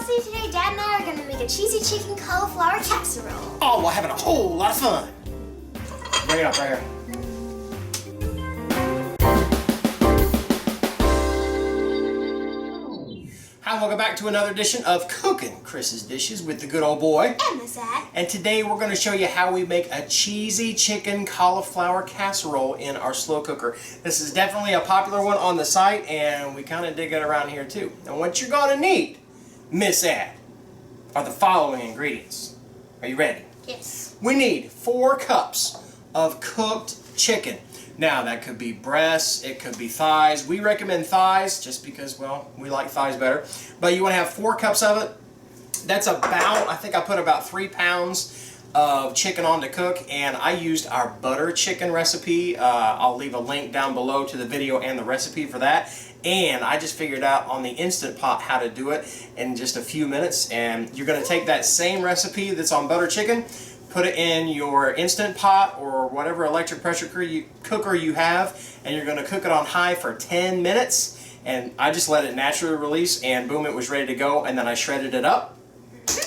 Posse. Today Dad and I are going to make a cheesy chicken cauliflower casserole. Oh, we're having a whole lot of fun. Bring it up right here. Hi, welcome back to another edition of Cooking Chris's Dishes with the good old boy. And Miss Ad. And today we're going to show you how we make a cheesy chicken cauliflower casserole in our slow cooker. This is definitely a popular one on the site, and we kind of dig it around here too. And what you're going to need, Miss Ad, are the following ingredients. Are you ready? Yes. We need 4 cups of cooked chicken. Now that could be breasts, it could be thighs. We recommend thighs just because, well, we like thighs better. But you want to have 4 cups of it. That's about, I think I put about 3 pounds of chicken on to cook, and I used our butter chicken recipe. I'll leave a link down below to the video and the recipe for that. And I just figured out on the Instant Pot how to do it in just a few minutes. And you're going to take that same recipe that's on butter chicken, put it in your Instant Pot or whatever electric pressure cooker you have, and you're going to cook it on high for 10 minutes. And I just let it naturally release, and boom, it was ready to go. And then I shredded it up.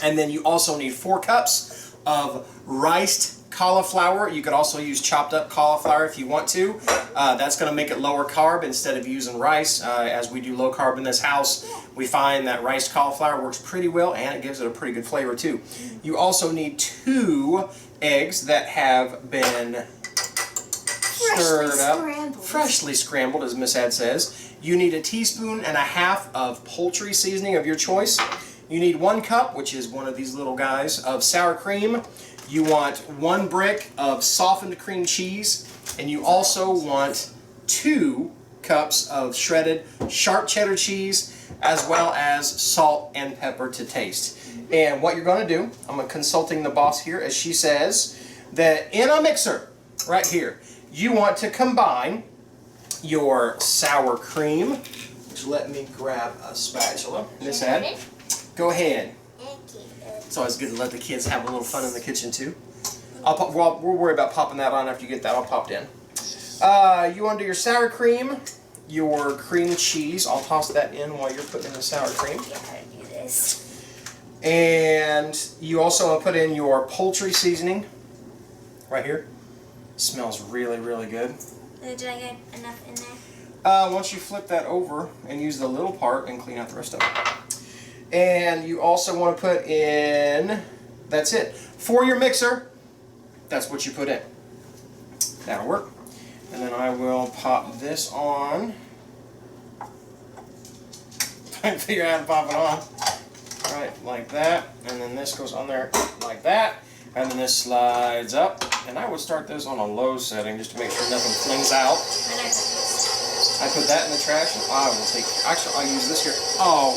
And then you also need 4 cups of riced cauliflower. You could also use chopped up cauliflower if you want to. That's going to make it lower carb instead of using rice. As we do low carb in this house, we find that riced cauliflower works pretty well, and it gives it a pretty good flavor too. You also need 2 eggs that have been stirred up, freshly scrambled, as Miss Ad says. You need 1.5 teaspoons of poultry seasoning of your choice. You need 1 cup, which is one of these little guys, of sour cream. You want 1 brick of softened cream cheese, and you also want 2 cups of shredded sharp cheddar cheese, as well as salt and pepper to taste. And what you're going to do, I'm consulting the boss here, as she says that in a mixer right here, you want to combine your sour cream, which let me grab a spatula. Miss Ad, go ahead. It's always good to let the kids have a little fun in the kitchen too. We'll worry about popping that on after you get that all popped in. You want to do your sour cream, your cream cheese. I'll toss that in while you're putting in the sour cream. Yeah, I do this. And you also want to put in your poultry seasoning right here. It smells really, really good. Did I get enough in there? Once you flip that over and use the little part and clean out the rest of it. And you also want to put in, that's it. For your mixer, that's what you put in. That'll work. And then I will pop this on. Figure out how to pop it on. Right, like that. And then this goes on there like that. And then this slides up. And I would start this on a low setting just to make sure nothing flings out. I put that in the trash, and I will take, actually I'll use this here. Oh,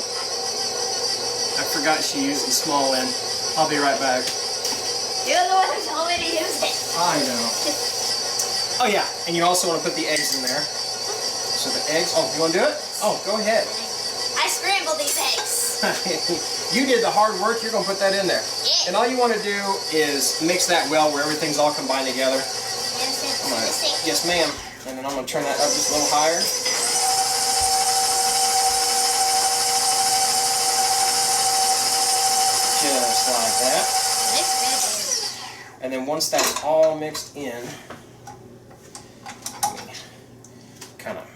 I forgot she used the small end. I'll be right back. You're the one who told me to use it. I know. Oh yeah, and you also want to put the eggs in there. So the eggs, oh, you want to do it? Oh, go ahead. I scrambled these eggs. You did the hard work, you're going to put that in there. Yeah. And all you want to do is mix that well where everything's all combined together. Yes, ma'am. And then I'm going to turn that up just a little higher. Just like that. And then once that's all mixed in, kind of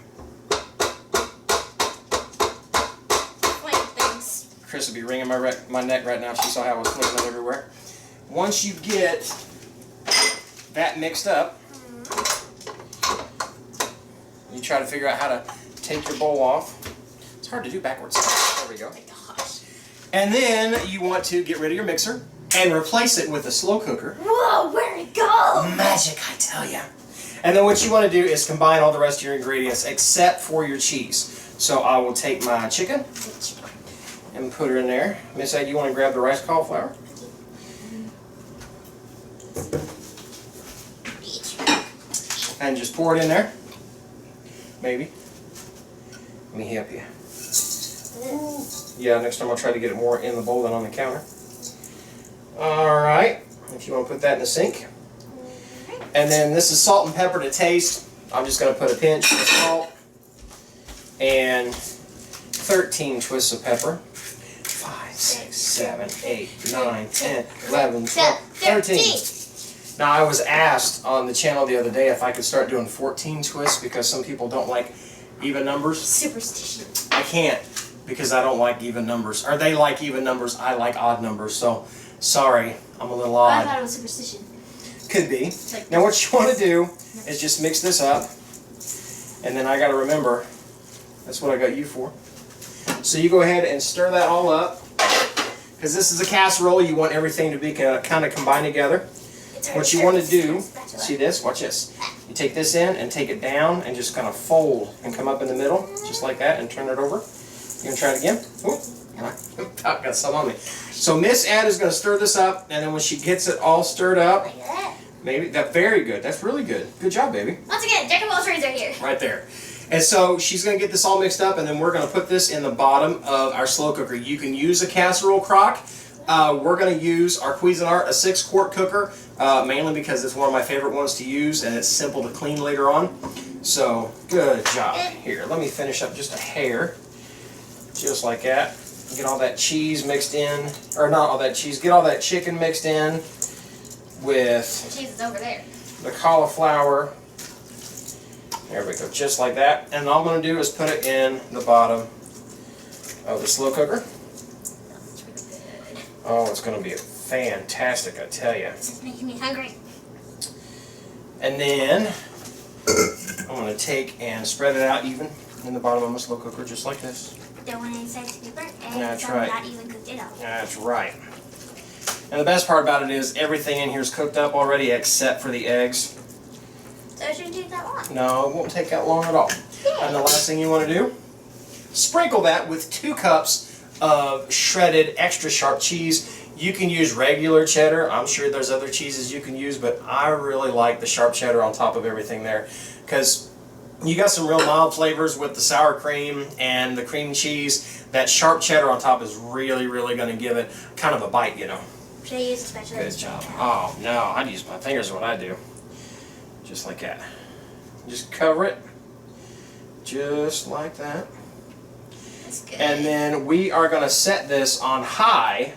Cris would be wringing my neck right now if she saw how I was flipping it everywhere. Once you get that mixed up, you try to figure out how to take your bowl off. It's hard to do backwards. There we go. Oh my gosh. And then you want to get rid of your mixer and replace it with a slow cooker. Whoa, where'd it go? Magic, I tell ya. And then what you want to do is combine all the rest of your ingredients except for your cheese. So I will take my chicken and put her in there. Miss Ad, you want to grab the rice cauliflower? And just pour it in there. Maybe. Let me help you. Yeah, next time I'll try to get it more in the bowl than on the counter. Alright, if you want to put that in the sink. And then this is salt and pepper to taste. I'm just going to put a pinch of salt and 13 twists of pepper. 5, 6, 7, 8, 9, 10, 11, 12, 13. Now I was asked on the channel the other day if I could start doing 14 twists because some people don't like even numbers. Superstition. I can't because I don't like even numbers. Or they like even numbers, I like odd numbers. So, sorry, I'm a little I odd. thought it was superstition. Could be. Like Now what you want to do is just mix this up. And then I got to remember, that's what I got you for. So you go ahead and stir that all up. Because this is a casserole, you want everything to be kind of combined together. What you want to do, see this? Watch this. You take this in and take it down and just kind of fold and come up in the middle, just like that, and turn it over. You gonna try it again? Ooh, I got some on me. So Miss Ed is gonna stir this up, and then when she gets it all stirred up, Like that. maybe that's very good. That's really good. Good job, baby. Once again, Jack of all trades are here. Right there. And so she's going to get this all mixed up, and then we're going to put this in the bottom of our slow cooker. You can use a casserole crock. We're going to use our Cuisinart, a 6-quart cooker, mainly because it's one of my favorite ones to use, and it's simple to clean later on. So, good job. Here, let me finish up just a hair, just like that. Get all that cheese mixed in, or not all that cheese, get all that chicken mixed in with The cheese is over there. the cauliflower. There we go, just like that. And all I'm going to do is put it in the bottom of the slow cooker. Oh, it's going to be fantastic, I tell you. This is making me hungry. And then I'm going to take and spread it out even in the bottom of my slow cooker, just like this. Don't want any sides to be burnt, and That's some right. not even cooked at all. That's right. And the best part about it is everything in here is cooked up already except for the eggs. So it shouldn't take that long. No, it won't take that long at all. And the last thing you want to do, sprinkle that with 2 cups of shredded extra sharp cheese. You can use regular cheddar. I'm sure there's other cheeses you can use, but I really like the sharp cheddar on top of everything there because you got some real mild flavors with the sour cream and the cream cheese. That sharp cheddar on top is really, really going to give it kind of a bite, you know. Should I use a spatula? Good job. Oh, no, I'd use my fingers is what I do. Just like that. Just cover it. Just like that. That's good. And then we are going to set this on high.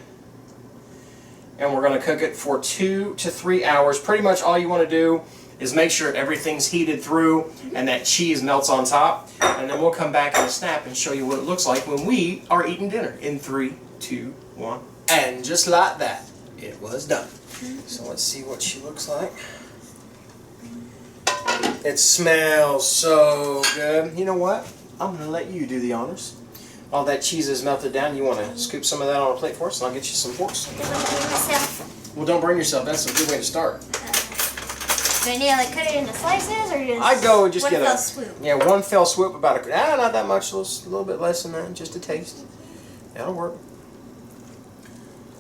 And we're going to cook it for 2 to 3 hours. Pretty much all you want to do is make sure everything's heated through and that cheese melts on top. And then we'll come back in a snap and show you what it looks like when we are eating dinner. In 3, 2, 1. And just like that, it was done. So let's see what she looks like. It smells so good. You know what? I'm going to let you do the honors. All that cheese is melted down. You want to scoop some of that on a plate for us, and I'll get you some forks. Well, don't burn yourself. That's a good way to start. Do I need to like cut it into slices or just I go just one get fell a swoop? Yeah, one fell swoop, about a not that much, a little bit less than that, just a taste. That'll work.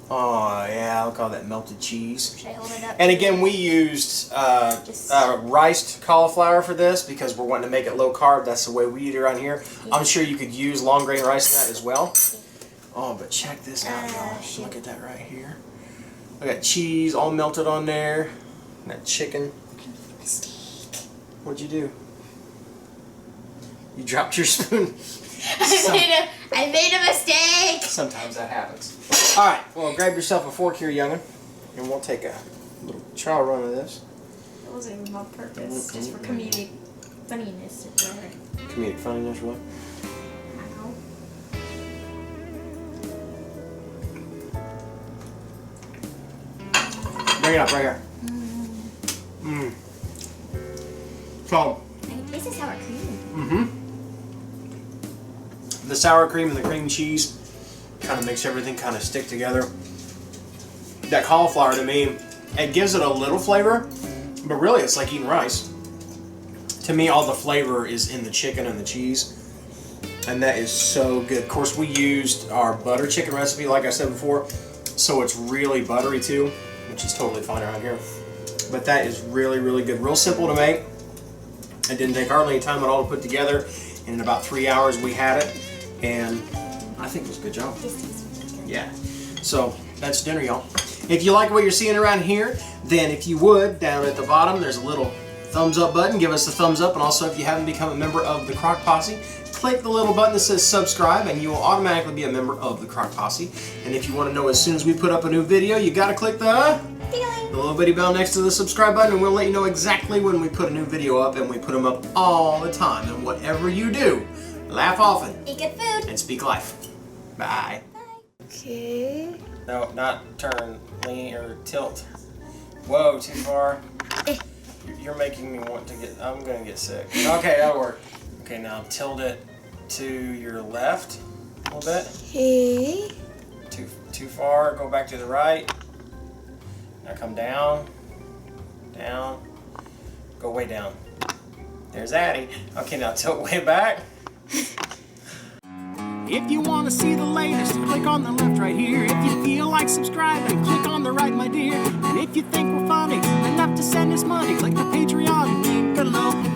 Oh yeah, look at all that melted cheese. Should I hold it up? And again, we used riced cauliflower for this because we're wanting to make it low carb. That's the way we eat it around here. I'm sure you could use long grain rice in that as well. Oh, but check this out, y'all. Look at that right here. I got cheese all melted on there. And that chicken. Mistake. What'd you do? You dropped your spoon. I made a mistake. Sometimes that happens. Alright, well grab yourself a fork here, young'un, and we'll take a little trial run of this. It wasn't even on purpose, just for comedic funniness. Comedic funniness, really? Bring it up right here. Mmm. So, This is sour cream. mm-hmm. The sour cream and the cream cheese kind of makes everything kind of stick together. That cauliflower, to me, it gives it a little flavor, but really it's like eating rice. To me, all the flavor is in the chicken and the cheese, and that is so good. Of course, we used our butter chicken recipe, like I said before, so it's really buttery too, which is totally fine around here. But that is really, really good. Real simple to make. It didn't take hardly any time at all to put together. And in about 3 hours we had it, and I think it was a good job. Yeah. So that's dinner, y'all. If you like what you're seeing around here, then if you would, down at the bottom, there's a little thumbs up button. Give us a thumbs up. And also, if you haven't become a member of the Crock Posse, click the little button that says subscribe and you will automatically be a member of the Crock Posse. And if you want to know as soon as we put up a new video, you got to click the little bitty bell next to the subscribe button, and we'll let you know exactly when we put a new video up, and we put them up all the time. And whatever you do, laugh often, eat good food, and speak life. Bye. Okay. No, not turn, lean, or tilt. Whoa, too far. You're making me want to get, I'm gonna get sick. Okay, that'll work. Okay, now tilt it to your left a little bit. Okay. Too far, go back to the right. Now come down, down, go way down. There's Addie. Okay, now tilt way back. If you want to see the latest, click on the left right here. If you feel like subscribing, click on the right, my dear. And if you think we're funny enough to send us money, click the Patreon link below.